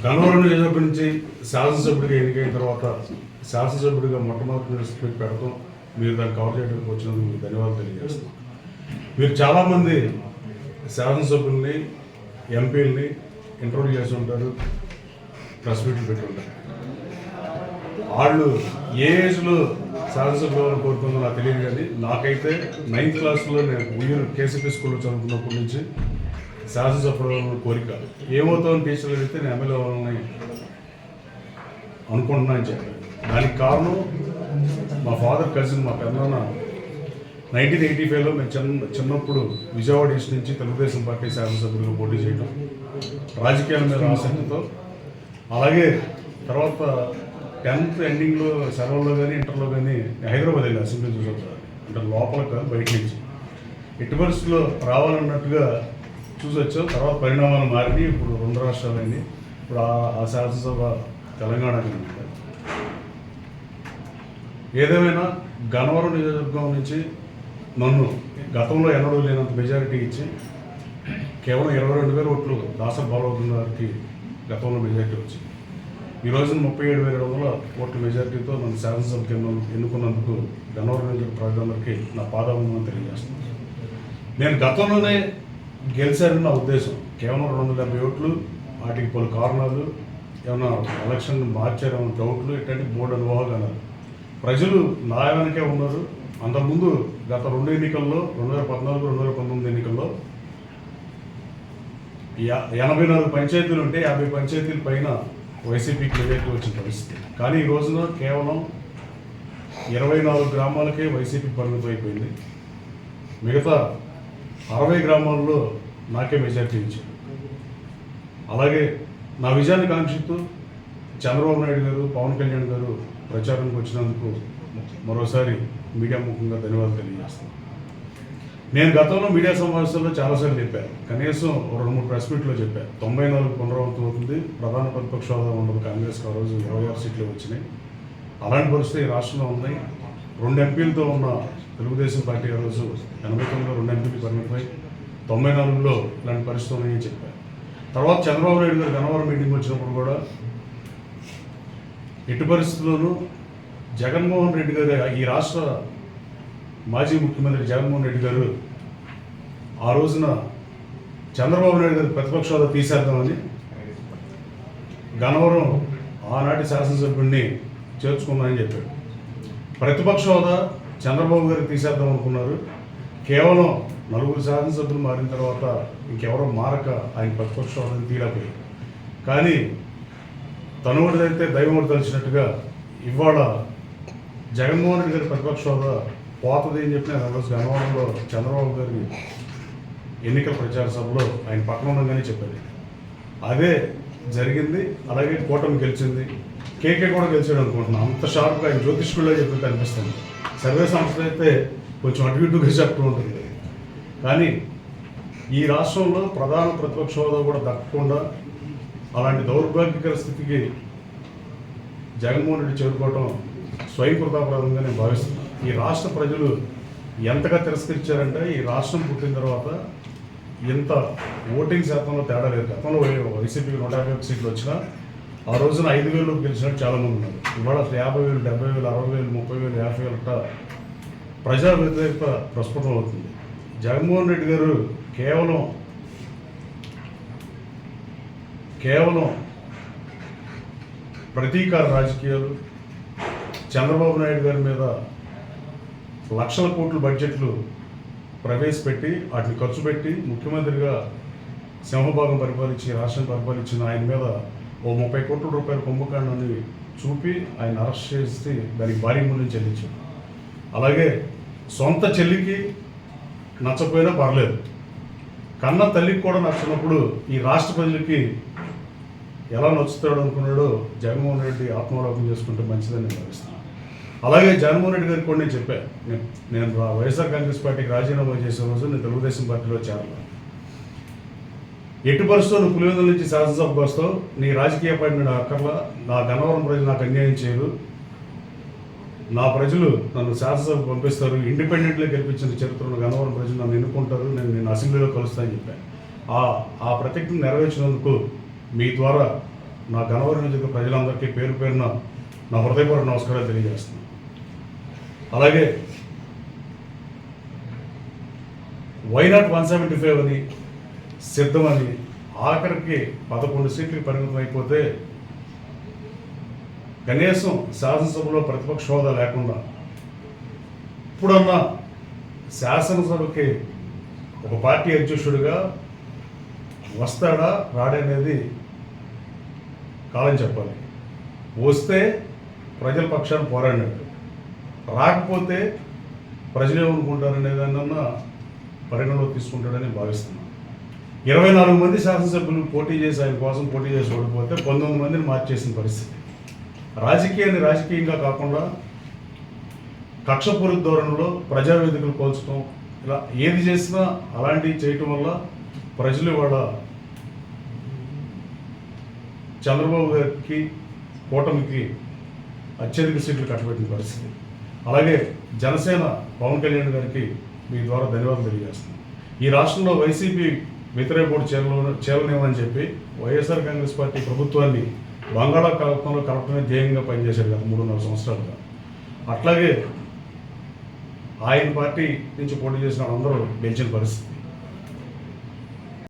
గన్నవరం నియోజకవర్గం నుంచి శాసనసభ్యుడిగా ఎన్నికైన తర్వాత శాసనసభ్యుడిగా మొట్టమొదటి రెస్పెక్ట్ పెడతాం. మీరు దాన్ని కవర్ చేయడానికి వచ్చినందుకు మీకు ధన్యవాదాలు తెలియజేస్తున్నాం. మీరు చాలామంది శాసనసభ్యుల్ని, ఎంపీలని ఇంటర్వ్యూ చేసి ఉంటారు, ప్రెస్ మీట్లు పెట్టుంటారు. వాళ్ళు ఏ ఏజ్లో శాసనసభ్యులను కోరుకుందో నాకు తెలియదు, కానీ నాకైతే 9th క్లాస్లో నేను ఉయ్యూరు కేసీపీ స్కూల్లో చదువుకున్నప్పటి నుంచి శాసనసభ్యుల కోరిక. ఏమవుతామని టీచర్లు అడిగితే నేను ఎమ్మెల్యే వాళ్ళని అనుకుంటున్నానని చెప్పాను. దానికి కారణం మా ఫాదర్ కజిన్, మా పెద్దనాన్న 1985లో మేము చిన్నప్పుడు విజయవాడ ఈస్ట్ నుంచి తెలుగుదేశం పార్టీ శాసనసభ్యులుగా పోటీ చేయడం, రాజకీయాల మీద ఆసక్తితో. అలాగే తర్వాత 10th ఎండింగ్లో సెలవుల్లో కానీ ఇంటర్లో కానీ హైదరాబాద్ వెళ్ళి అసెంబ్లీ చూసొచ్చారు. అంటే లోపల కాదు, బయట నుంచి. ఎట్టి పరిస్థితుల్లో రావాలన్నట్టుగా చూసొచ్చాం. తర్వాత పరిణామాలు మారి ఇప్పుడు 2 రాష్ట్రాలైంది. ఇప్పుడు ఆ శాసనసభ తెలంగాణకి ఉంది. ఏదేమైనా గన్నవరం నియోజకవర్గం నుంచి నన్ను గతంలో ఎన్నడూ లేనంత మెజారిటీ ఇచ్చి కేవలం 22,000 ఓట్లు దాసరి బాలవర్ధన్ గారికి గతంలో మెజారిటీ వచ్చింది. ఈ రోజున 37,700 ఓట్ల మెజారిటీతో నన్ను శాసనసభకి ఎన్నుకున్నందుకు గన్నవరం నియోజకవర్గ ప్రజలందరికీ నా పాదాభివందనం తెలియజేస్తున్నాను. నేను గతంలోనే గెలిచారని నా ఉద్దేశం. కేవలం 270 ఓట్లు, వాటికి పలు కారణాలు, ఏమైనా ఎలక్షన్ మార్చారేమో డౌట్లు, ఇట్లాంటి బోర్డు అనుభవాలు అన్నారు. ప్రజలు నా వెనకే ఉన్నారు. అంతకుముందు గత 2 ఎన్నికల్లో 2014, 2019 ఎన్నికల్లో 84 పంచాయతీలు ఉంటే 50 పంచాయతీల పైన వైసీపీకి మెజారిటీ వచ్చిన పరిస్థితి. కానీ ఈ రోజున కేవలం 24 గ్రామాలకే వైసీపీ పరిమితం అయిపోయింది. మిగతా 60 గ్రామాల్లో నాకే మెజారిటీ ఇచ్చారు. అలాగే నా విజయాన్ని కాంక్షిస్తూ చంద్రబాబు నాయుడు గారు, పవన్ కళ్యాణ్ గారు ప్రచారానికి వచ్చినందుకు మరోసారి మీడియా ముఖంగా ధన్యవాదాలు తెలియజేస్తాను. నేను గతంలో మీడియా సమావేశాల్లో చాలాసార్లు చెప్పాను, కనీసం 2-3 ప్రెస్ మీట్లో చెప్పాను. 94 పునరావృతం అవుతుంది, ప్రధాన ప్రతిపక్ష హోదా ఉండదు కాంగ్రెస్కి. ఆ రోజు 26 సీట్లు వచ్చినాయి. అలాంటి పరిస్థితి రాష్ట్రంలో ఉన్నాయి. 2 ఎంపీలతో ఉన్న తెలుగుదేశం పార్టీ ఆ రోజు 89లో 2 ఎంపీలు పరిమితమై 94లో ఇలాంటి పరిస్థితి ఉన్నాయని చెప్పారు. తర్వాత చంద్రబాబు నాయుడు గారు గన్నవరం మీటింగ్ వచ్చినప్పుడు కూడా ఎట్టి పరిస్థితుల్లోనూ జగన్మోహన్ రెడ్డి గారు, ఈ రాష్ట్ర మాజీ ముఖ్యమంత్రి జగన్మోహన్ రెడ్డి గారు ఆ రోజున చంద్రబాబు నాయుడు గారు ప్రతిపక్ష హోదా తీసేద్దామని గన్నవరం ఆనాటి శాసనసభ్యుడిని చేర్చుకున్నానని చెప్పాడు. ప్రతిపక్ష హోదా చంద్రబాబు గారికి తీసేద్దాం అనుకున్నారు. కేవలం 4 శాసనసభ్యులు మారిన తర్వాత ఇంకెవరో మారక ఆయన ప్రతిపక్ష హోదాని తీయలేకపోయారు. కానీ తనువుడిదైతే దైవముడు తెలిసినట్టుగా ఇవాళ జగన్మోహన్ రెడ్డి గారి ప్రతిపక్ష హోదా పోతుంది అని చెప్పి నేను రోజు గన్నవరంలో చంద్రబాబు గారి ఎన్నికల ప్రచార సభలో ఆయన పక్కన ఉండగానే చెప్పారు. అదే జరిగింది. అలాగే కూటమి గెలిచింది. కేకే కూడా గెలిచాడు అనుకుంటున్నాను. అంత షార్ప్గా ఆయన జ్యోతిష్కుల్లో చెప్పి అనిపిస్తుంది. సర్వే సంస్థలు అయితే కొంచెం అటు ఇటుగా చెప్తూ ఉంటుంది. కానీ ఈ రాష్ట్రంలో ప్రధాన ప్రతిపక్ష హోదా కూడా దక్కకుండా అలాంటి దౌర్భాగ్యకర స్థితికి జగన్మోహన్ రెడ్డి చేరుకోవడం స్వయంకృతాపరాధంగా నేను భావిస్తున్నాను. ఈ రాష్ట్ర ప్రజలు ఎంతగా తిరస్కరించారంటే, ఈ రాష్ట్రం పుట్టిన తర్వాత ఇంత ఓటింగ్ శాతంలో తేడా లేదు. గతంలో వైసీపీకి 151 సీట్లు వచ్చినా ఆ రోజున 5,000 గెలిచినట్టు చాలామంది ఉన్నారు. ఇవాళ 50,000, 70,000, 60,000, 30,000, 50,000 అట్లా ప్రజా వ్యతిరేకత ప్రస్ఫుటం అవుతుంది. జగన్మోహన్ రెడ్డి గారు కేవలం ప్రతీకార రాజకీయాలు, చంద్రబాబు నాయుడు గారి మీద లక్షల కోట్ల బడ్జెట్లు ప్రవేశపెట్టి వాటిని ఖర్చు పెట్టి ముఖ్యమంత్రిగా సింహభాగం పరిపాలించి రాష్ట్రం పరిపాలించిన ఆయన మీద ఓ 30 కోట్ల రూపాయల కుంభకాండాన్ని చూపి ఆయన అరెస్ట్ చేసి దానికి భారీ మూల్యం చెల్లించారు. అలాగే సొంత చెల్లికి నచ్చపోయినా పర్లేదు, కన్న తల్లికి కూడా నచ్చినప్పుడు ఈ రాష్ట్ర ప్రజలకి ఎలా నచ్చుతాడు అనుకున్నాడో జగన్మోహన్ రెడ్డి ఆత్మావలోకం చేసుకుంటే మంచిదని నేను భావిస్తున్నాను. అలాగే జగన్మోహన్ రెడ్డి గారికి కూడా నేను చెప్పాను, నేను వైఎస్ఆర్ కాంగ్రెస్ పార్టీకి రాజీనామా చేసే రోజు నేను తెలుగుదేశం పార్టీలో చేరాను. ఎట్టి పరిస్థితుల్లో నువ్వు పులివెందుల నుంచి శాసనసభకు వస్తావు, నీ రాజకీయ పార్టీ అక్కర్లా, నా గన్నవరం ప్రజలు నాకు అన్యాయం చేయరు, నా ప్రజలు నన్ను శాసనసభకు పంపిస్తారు, ఇండిపెండెంట్గా గెలిపించిన చరిత్రను గన్నవరం ప్రజలు నన్ను ఎన్నుకుంటారు, నేను అసెంబ్లీలో కలుస్తానని చెప్పాను. ఆ ప్రతిజ్ఞ నెరవేర్చినందుకు మీ ద్వారా నా గన్నవరం నియోజకవర్గ ప్రజలందరికీ పేరు పేరున నా హృదయపూర్వక నమస్కారాలు తెలియజేస్తున్నాను. అలాగే వైనాట్ 175 అని సిద్ధమని ఆఖరికి 11 సీట్లకు పరిమితం అయిపోతే కనీసం శాసనసభలో ప్రతిపక్ష హోదా లేకుండా ఇప్పుడున్న శాసనసభకి ఒక పార్టీ అధ్యక్షుడిగా వస్తాడా రాడనేది కాలం చెప్పాలి. వస్తే ప్రజల పక్షాన్ని పోరాడినట్టు, రాకపోతే ప్రజలు ఏమనుకుంటారనే దాన్నన్నా పరిగణలో తీసుకుంటాడని భావిస్తున్నాను. 24 మంది శాసనసభ్యులు పోటీ చేసి ఆయన కోసం పోటీ చేసి ఓడిపోతే 19 మందిని మార్చేసిన పరిస్థితి. రాజకీయాన్ని రాజకీయంగా కాకుండా కక్షపూరిత ధోరణిలో ప్రజావేదికలు కోల్చడం, ఇలా ఏది చేసినా అలాంటివి చేయటం వల్ల ప్రజలు వాళ్ళ చంద్రబాబు గారికి కూటమికి అత్యధిక సీట్లు కట్టబెట్టిన పరిస్థితి. అలాగే జనసేన పవన్ కళ్యాణ్ గారికి మీ ద్వారా ధన్యవాదాలు తెలియజేస్తున్నాను. ఈ రాష్ట్రంలో వైసీపీ వ్యతిరేక ఓటు చేరలేమని చెప్పి వైఎస్ఆర్ కాంగ్రెస్ పార్టీ ప్రభుత్వాన్ని బంగాళాఖాతంలో కలపడమే ధ్యేయంగా పనిచేశారు గత 3.5 సంవత్సరాలుగా. అట్లాగే ఆయన పార్టీ నుంచి పోటీ చేసిన అందరూ గెలిచిన పరిస్థితి.